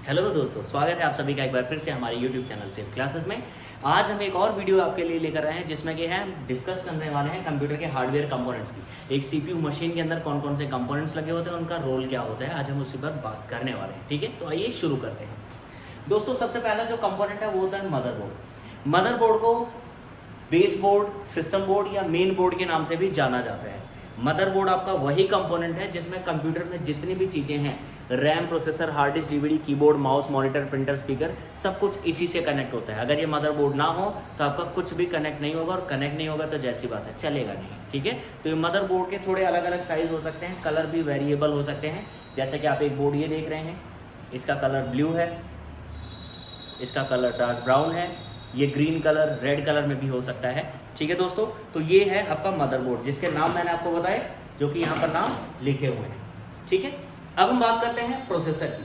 Hello दोस्तों, स्वागत है आप सभी का एक बार फिर से हमारे YouTube चैनल सेफ क्लासेस में। आज हम एक और वीडियो आपके लिए लेकर आए हैं जिसमें कि हम डिस्कस करने वाले हैं कंप्यूटर के हार्डवेयर कंपोनेंट्स की। एक CPU मशीन के अंदर कौन कौन से कंपोनेंट्स लगे होते हैं, उनका रोल क्या होता है, आज हम उसी पर बात करने वाले हैं। ठीक है, तो आइए शुरू करते हैं। दोस्तों, सबसे पहला जो कंपोनेंट है वो होता है मदरबोर्ड। मदरबोर्ड को बेस बोर्ड, सिस्टम बोर्ड या मेन बोर्ड के नाम से भी जाना जाता है। मदरबोर्ड आपका वही कंपोनेंट है जिसमें कंप्यूटर में जितनी भी चीज़ें हैं, RAM, processor, hard disk, DVD, keyboard, mouse, monitor, printer, speaker, सब कुछ इसी से कनेक्ट होता है। अगर ये मदरबोर्ड ना हो तो आपका कुछ भी कनेक्ट नहीं होगा, और कनेक्ट नहीं होगा तो जैसी बात है, चलेगा नहीं। ठीक है, तो ये मदरबोर्ड के थोड़े अलग अलग साइज हो सकते हैं, कलर भी वेरिएबल हो सकते हैं। जैसे कि आप एक बोर्ड ये देख रहे हैं, इसका कलर ब्लू है, इसका कलर डार्क ब्राउन है, ये ग्रीन कलर, रेड कलर में भी हो सकता है। ठीक है दोस्तों, तो ये है आपका मदरबोर्ड जिसके नाम मैंने आपको बताए, जो कि यहाँ पर नाम लिखे हुए हैं। ठीक है, अब हम बात करते हैं प्रोसेसर की।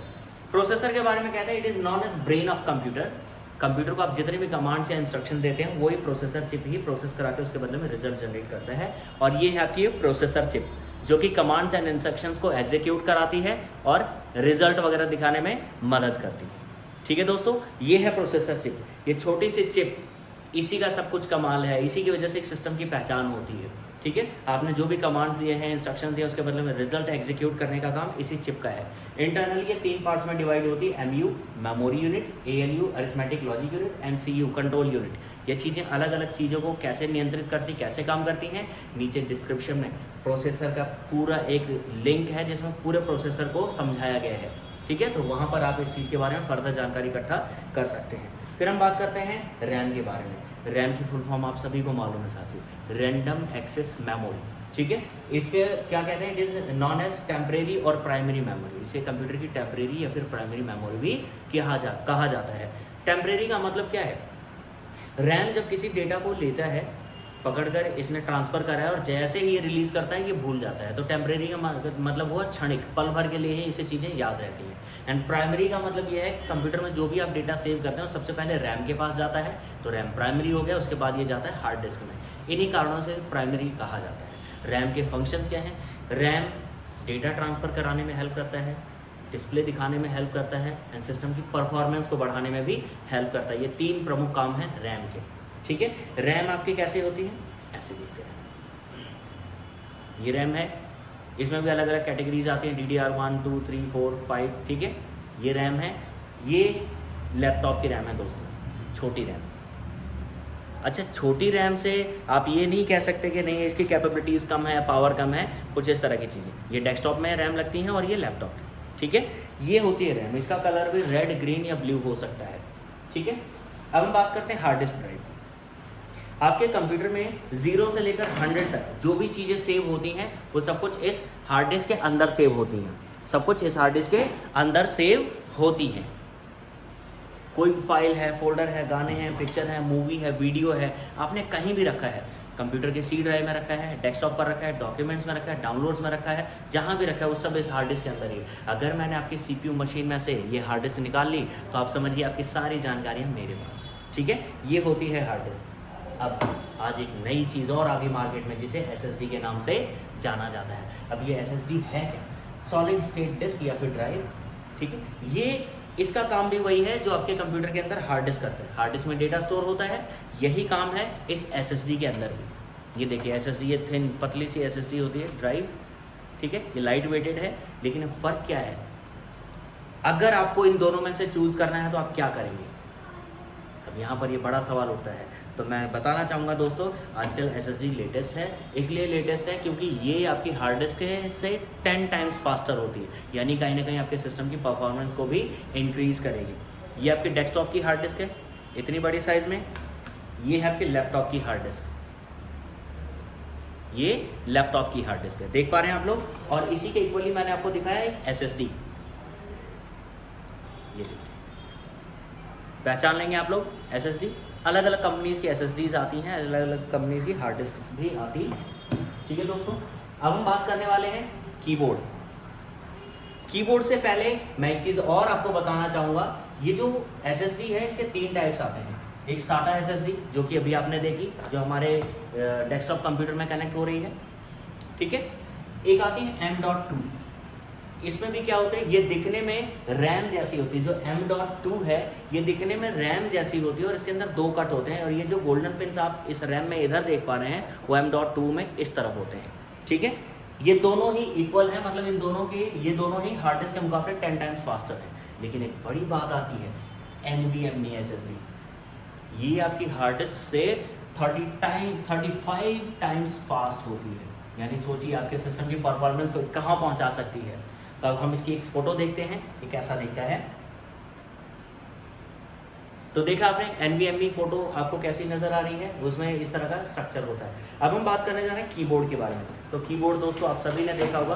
प्रोसेसर के बारे में कहते हैं it is known as brain of computer. Computer को आप जितने भी कमांड्स या इंस्ट्रक्शन देते हैं, वही प्रोसेसर चिप ही प्रोसेस करा के उसके बदले में रिजल्ट जनरेट करता है। और ये है आपकी प्रोसेसर चिप, जो कि कमांड्स एंड इंस्ट्रक्शंस को एग्जीक्यूट कराती है और रिजल्ट वगैरह दिखाने में मदद करती है। ठीक है दोस्तों, ये है प्रोसेसर चिप। ये छोटी सी चिप, इसी का सब कुछ कमाल है, इसी की वजह से एक सिस्टम की पहचान होती है। ठीक है, आपने जो भी कमांड्स दिए हैं, इंस्ट्रक्शन दिए, उसके बदले में रिजल्ट एग्जीक्यूट करने का काम इसी चिप का है। इंटरनली ये 3 पार्ट्स में डिवाइड होती है, MU memory unit, ALU arithmetic logic unit and CU control unit. ये चीज़ें अलग अलग चीज़ों को कैसे नियंत्रित करती, कैसे काम करती हैं, नीचे डिस्क्रिप्शन में प्रोसेसर का पूरा एक लिंक है जिसमें पूरे प्रोसेसर को समझाया गया है। ठीक है, तो वहाँ पर आप इस चीज़ के बारे में फर्दर जानकारी इकट्ठा कर सकते हैं। फिर हम बात करते हैं रैम के बारे में। रैम की फुल फॉर्म आप सभी को मालूम है साथियों, रैंडम एक्सेस मेमोरी। ठीक है, इसके क्या कहते हैं, it is known as temporary और प्राइमरी मेमोरी। इसे कंप्यूटर की टेम्परेरी या फिर प्राइमरी मेमोरी भी कहा जाता है। टेम्परेरी का मतलब क्या है, रैम जब किसी डेटा को लेता है, पकड़कर इसने ट्रांसफ़र करा है और जैसे ही ये रिलीज़ करता है ये भूल जाता है, तो टेम्परेरी का मतलब हुआ क्षणिक, पल भर के लिए ही इसे चीज़ें याद रहती हैं। एंड प्राइमरी का मतलब ये है, कंप्यूटर में जो भी आप डेटा सेव करते हैं वो सबसे पहले रैम के पास जाता है, तो रैम प्राइमरी हो गया, उसके बाद ये जाता है हार्ड डिस्क में। इन्हीं कारणों से प्राइमरी कहा जाता है। रैम के फंक्शंस क्या हैं, रैम डेटा ट्रांसफ़र कराने में हेल्प करता है, डिस्प्ले दिखाने में हेल्प करता है, एंड सिस्टम की परफॉर्मेंस को बढ़ाने में भी हेल्प करता है। ये 3 प्रमुख काम हैं रैम के। ठीक है, रैम आपकी कैसे होती है, ऐसे देखते हैं। ये रैम है, इसमें भी अलग अलग कैटेगरीज आती हैं, DDR1 2 3 4 5। ठीक है, ये रैम है, ये लैपटॉप की रैम है दोस्तों, छोटी रैम। अच्छा, छोटी रैम से आप ये नहीं कह सकते कि नहीं इसकी कैपेबिलिटीज़ कम है, पावर कम है, कुछ इस तरह की चीज़ें। ये डेस्कटॉप में रैम लगती हैं और ये लैपटॉप की। ठीक है, ये होती है रैम, इसका कलर भी रेड, ग्रीन या ब्लू हो सकता है। ठीक है, अब हम बात करते हैं हार्ड डिस्क ड्राइव की। आपके कंप्यूटर में 0 से लेकर 100 तक जो भी चीज़ें सेव होती हैं, वो सब कुछ इस हार्ड डिस्क के अंदर सेव होती हैं। सब कुछ इस हार्ड डिस्क के अंदर सेव होती हैं। कोई फाइल है, फोल्डर है, गाने हैं, पिक्चर है, मूवी है, वीडियो है, आपने कहीं भी रखा है, कंप्यूटर के C ड्राइव में रखा है, डेस्कटॉप पर रखा है, डॉक्यूमेंट्स में रखा है, डाउनलोड्स में रखा है, जहाँ भी रखा है वो सब इस हार्ड डिस्क के अंदर ही है। अगर मैंने आपकी CPU मशीन में से ये हार्ड डिस्क निकाल ली तो आप समझिए आपकी सारी जानकारियाँ मेरे पास। ठीक है, ये होती है हार्ड डिस्क। अब आज एक नई चीज़ और आ गई मार्केट में, जिसे SSD के नाम से जाना जाता है। अब ये SSD है क्या, सॉलिड स्टेट डिस्क या फिर ड्राइव। ठीक है, ये इसका काम भी वही है जो आपके कंप्यूटर के अंदर हार्ड डिस्क करता है। हार्ड डिस्क में डेटा स्टोर होता है, यही काम है इस SSD के अंदर भी। ये देखिए SSD, ये थिन पतली सी SSD होती है ड्राइव। ठीक है, ये लाइट वेटेड है, लेकिन फ़र्क क्या है, अगर आपको इन दोनों में से चूज़ करना है तो आप क्या करेंगे। अब यहाँ पर ये बड़ा सवाल उठता है, तो मैं बताना चाहूँगा दोस्तों, आजकल SSD लेटेस्ट है। इसलिए लेटेस्ट है क्योंकि ये आपकी हार्ड डिस्क से 10 टाइम्स फास्टर होती है, यानी कहीं ना कहीं आपके सिस्टम की परफॉर्मेंस को भी इंक्रीज़ करेगी। ये आपकी डेस्कटॉप की हार्ड डिस्क है, इतनी बड़ी साइज़ में। ये है आपकी लैपटॉप की हार्ड डिस्क, ये लैपटॉप की हार्ड डिस्क है, देख पा रहे हैं आप लोग। और इसी के इक्वली मैंने आपको दिखाया है SSD। ये देखिए, पहचान लेंगे आप लोग SSD। अलग अलग कंपनीज़ की SSDs आती हैं, अलग अलग कंपनीज़ की हार्ड डिस्क भी आती हैं। ठीक है दोस्तों, अब हम बात करने वाले हैं कीबोर्ड। कीबोर्ड से पहले मैं एक चीज़ और आपको बताना चाहूँगा। ये जो SSD है, इसके 3 टाइप्स आते हैं। एक SATA SSD, जो कि अभी आपने देखी, जो हमारे डेस्कटॉप कंप्यूटर में कनेक्ट हो रही है। ठीक है, एक आती है M.2। इसमें भी क्या होते हैं, ये दिखने में रैम जैसी होती है, जो M.2 है ये दिखने में रैम जैसी होती है और इसके अंदर 2 कट होते हैं और ये जो गोल्डन पिंस आप इस रैम में इधर देख पा रहे हैं वो M.2 में इस तरफ होते हैं। ठीक है, ये दोनों ही इक्वल है, मतलब इन दोनों की ये दोनों ही हार्ड डिस्क के मुकाबले 10 टाइम्स फास्टर है। लेकिन एक बड़ी बात आती है NVMe SSD, ये आपकी हार्ड डिस्क से 35 टाइम्स फास्ट होती है। यानी सोचिए आपके सिस्टम की परफॉर्मेंस को कहाँ पहुँचा सकती है। तो अब हम इसकी एक फ़ोटो देखते हैं ये कैसा दिखता है। तो देखा आपने NVMe फोटो आपको कैसी नज़र आ रही है, उसमें इस तरह का स्ट्रक्चर होता है। अब हम बात करने जा रहे हैं कीबोर्ड के बारे में। तो कीबोर्ड दोस्तों आप सभी ने देखा होगा,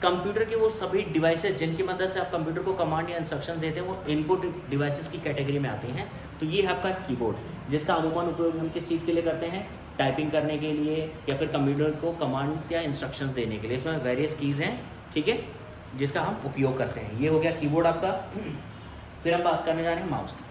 कंप्यूटर के वो सभी डिवाइसेस जिनकी मदद से आप कंप्यूटर को कमांड या इंस्ट्रक्शन देते हैं वो इनपुट डिवाइसेस की कैटेगरी में आते हैं। तो ये है आपका कीबोर्ड, जिसका अमूमन उपयोग हम किस चीज़ के लिए करते हैं, टाइपिंग करने के लिए या फिर कंप्यूटर को कमांड्स या इंस्ट्रक्शंस देने के लिए। इसमें वेरियस कीज़ हैं, ठीक है, जिसका हम उपयोग करते हैं। ये हो गया कीबोर्ड आपका। फिर हम बात करने जा रहे हैं माउस की।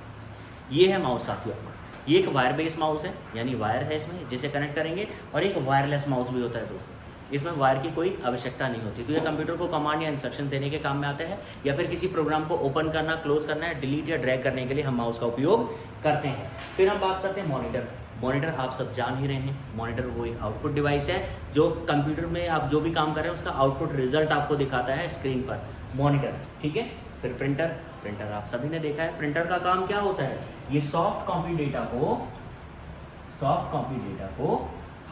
ये है माउस साथियों आपका, ये एक वायर बेस्ड माउस है, यानी वायर है इसमें जिसे कनेक्ट करेंगे, और एक वायरलेस माउस भी होता है दोस्तों, इसमें वायर की कोई आवश्यकता नहीं होती। तो ये कंप्यूटर को कमांड या इंस्ट्रक्शन देने के काम में आता है, या फिर किसी प्रोग्राम को ओपन करना, क्लोज करना है, डिलीट या ड्रैग करने के लिए हम माउस का उपयोग करते हैं। फिर हम बात करते हैं मॉनिटर। मॉनिटर आप सब जान ही रहे हैं, मॉनिटर वो एक आउटपुट डिवाइस है जो कंप्यूटर में आप जो भी काम कर रहे हैं उसका आउटपुट रिजल्ट आपको दिखाता है स्क्रीन पर, मॉनिटर, ठीक है। फिर प्रिंटर। प्रिंटर आप सभी ने देखा है, प्रिंटर का काम क्या होता है, ये सॉफ्ट कॉपी डेटा को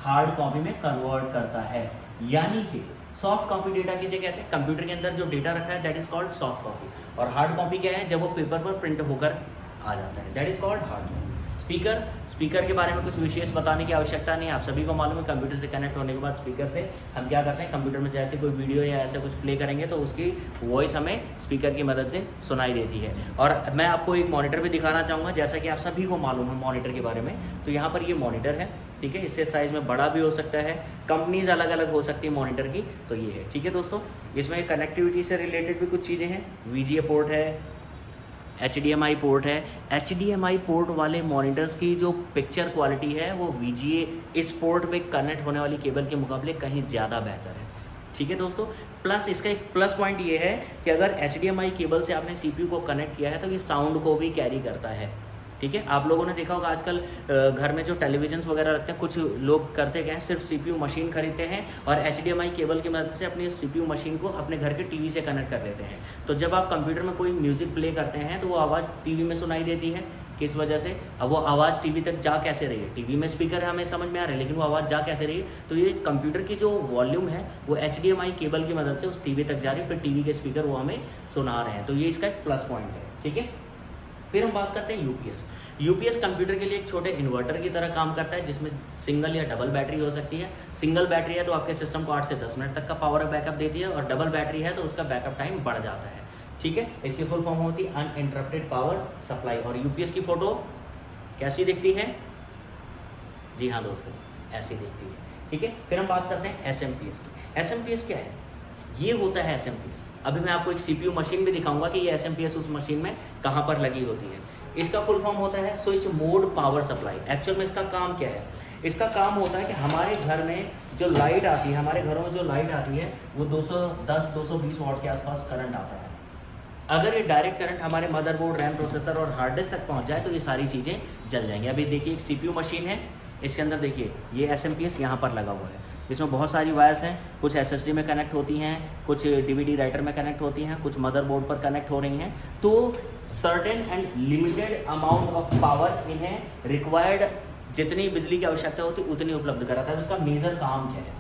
हार्ड कॉपी में कन्वर्ट करता है। यानी कि सॉफ्ट कॉपी डेटा किसे कहते हैं, कंप्यूटर के अंदर जो डेटा रखा है that is called soft copy, और हार्ड कॉपी क्या है, जब वो पेपर पर प्रिंट होकर आ जाता है, that is called hard copy. Speaker के बारे में कुछ विशेष बताने की आवश्यकता नहीं, आप सभी को मालूम है कंप्यूटर से कनेक्ट होने के बाद स्पीकर से हम क्या करते हैं, कंप्यूटर में जैसे कोई वीडियो या ऐसा कुछ प्ले करेंगे तो उसकी वॉइस हमें स्पीकर की मदद से सुनाई देती है। और मैं आपको एक मॉनिटर भी दिखाना चाहूँगा, जैसा कि आप सभी को मालूम है मॉनिटर के बारे में। तो यहाँ पर ये मॉनिटर है, ठीक है, इससे साइज़ में बड़ा भी हो सकता है, कंपनीज अलग अलग हो सकती है मॉनिटर की। तो ये है, ठीक है दोस्तों। इसमें कनेक्टिविटी से रिलेटेड भी कुछ चीज़ें हैं, VGA पोर्ट है, HDMI पोर्ट है। HDMI पोर्ट वाले मॉनिटर्स की जो पिक्चर क्वालिटी है वो VGA इस पोर्ट पे कनेक्ट होने वाली केबल के मुकाबले कहीं ज़्यादा बेहतर है, ठीक है दोस्तों। प्लस इसका एक प्लस पॉइंट ये है कि अगर HDMI केबल से आपने CPU को कनेक्ट किया है तो ये साउंड को भी कैरी करता है, ठीक है। आप लोगों ने देखा होगा आजकल घर में जो टेलीविजन वगैरह रखते हैं, कुछ लोग करते क्या है, सिर्फ CPU मशीन खरीदते हैं और HDMI केबल की मदद से अपनी CPU मशीन को अपने घर के टीवी से कनेक्ट कर लेते हैं। तो जब आप कंप्यूटर में कोई म्यूज़िक प्ले करते हैं तो वो आवाज़ टीवी में सुनाई देती है, किस वजह से, अब वो आवाज़ टीवी तक जा कैसे रही है, टीवी में स्पीकर है हमें समझ में आ रहा है, लेकिन वो आवाज़ जा कैसे रही है, तो ये कंप्यूटर की जो वॉल्यूम है वो HDMI केबल की मदद से उस टीवी तक जा रही है, फिर टीवी के स्पीकर वो हमें सुना रहे हैं। तो ये इसका एक प्लस पॉइंट है, ठीक है। फिर हम बात करते हैं यूपीएस कंप्यूटर के लिए एक छोटे इन्वर्टर की तरह काम करता है, जिसमें सिंगल या डबल बैटरी हो सकती है। सिंगल बैटरी है तो आपके सिस्टम को 8 से 10 मिनट तक का पावर बैकअप देती है, और डबल बैटरी है तो उसका बैकअप टाइम बढ़ जाता है, ठीक है। इसकी फुल फॉर्म होती है अनइंटरप्टेड पावर सप्लाई। और यूपीएस की फोटो कैसी दिखती है, जी हाँ दोस्तों, ऐसी दिखती है, ठीक है। फिर हम बात करते हैं SMPS की। SMPS क्या है, ये होता है SMPS। अभी मैं आपको एक CPU मशीन भी दिखाऊंगा कि ये SMPS उस मशीन में कहाँ पर लगी होती है। इसका फुल फॉर्म होता है switch mode power supply. Actual में इसका काम क्या है, इसका काम होता है कि हमारे घर में जो लाइट आती है, हमारे घरों में जो लाइट आती है वो 210-220 वाट के आसपास करंट आता है। अगर ये डायरेक्ट करंट हमारे मदरबोर्ड, रैम, प्रोसेसर और हार्ड डिस्क तक पहुँच जाए तो ये सारी चीज़ें जल जाएंगी। अभी देखिए एक CPU मशीन है, इसके अंदर देखिए ये SMPS यहाँ पर लगा हुआ है, इसमें बहुत सारी वायर्स हैं, कुछ SSD में कनेक्ट होती हैं, कुछ DVD राइटर में कनेक्ट होती हैं, कुछ मदरबोर्ड पर कनेक्ट हो रही हैं। तो certain and limited amount of power इन्हें रिक्वायर्ड जितनी बिजली की आवश्यकता होती है उतनी उपलब्ध कराता है। इसका मेजर काम क्या है,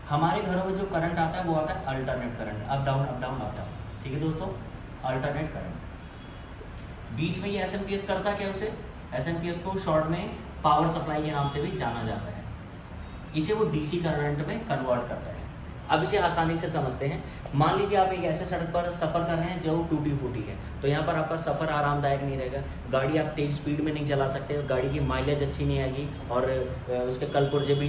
हमारे घरों में जो करंट आता है वो आता है alternate current, up down up down up down, ठीक है दोस्तों, अल्टरनेट करंट। बीच में ये SMPS करता क्या, उसे SMPS को शॉर्ट में पावर सप्लाई के नाम से भी जाना जाता है, इसे वो DC करंट में कन्वर्ट करता है। अब इसे आसानी से समझते हैं। मान लीजिए आप एक ऐसे सड़क पर सफ़र कर रहे हैं जो टूटी फूटी है, तो यहाँ पर आपका सफ़र आरामदायक नहीं रहेगा, गाड़ी आप तेज़ स्पीड में नहीं चला सकते, गाड़ी की माइलेज अच्छी नहीं आएगी और उसके कल पुर्जे भी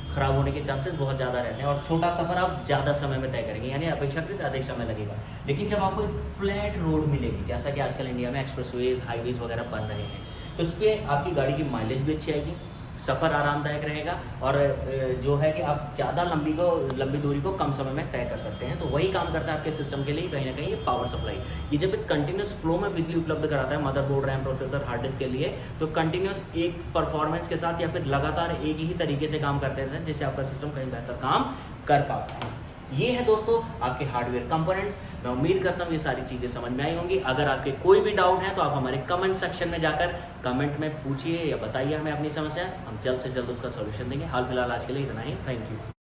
खराब होने के चांसेस बहुत ज़्यादा रहते हैं, और छोटा सफ़र आप ज़्यादा समय में तय करेंगे, यानी अपेक्षाकृत अधिक समय लगेगा। लेकिन जब आपको एक फ्लैट रोड मिलेगी, जैसा कि आजकल इंडिया में एक्सप्रेसवेज, हाईवेज वगैरह बन रहे हैं, तो उस पर आपकी गाड़ी की माइलेज भी अच्छी आएगी, सफ़र आरामदायक रहेगा और जो है कि आप ज़्यादा लंबी दूरी को कम समय में तय कर सकते हैं। तो वही काम करता है आपके सिस्टम के लिए कहीं ना कहीं ये पावर सप्लाई। ये जब एक कंटिन्यूस फ्लो में बिजली उपलब्ध कराता है motherboard, RAM, processor, hard disk के लिए, तो कंटिन्यूस एक परफॉर्मेंस के साथ या फिर लगातार एक ही तरीके से काम करते रहते हैं, जिससे आपका सिस्टम कहीं बेहतर काम कर पाता है। ये है दोस्तों आपके हार्डवेयर कंपोनेंट्स। मैं उम्मीद करता हूँ ये सारी चीज़ें समझ में आई होंगी। अगर आपके कोई भी डाउट है तो आप हमारे कमेंट सेक्शन में जाकर कमेंट में पूछिए या बताइए हमें अपनी समस्या, हम जल्द से जल्द उसका सॉल्यूशन देंगे। हाल फिलहाल आज के लिए इतना ही। Thank you.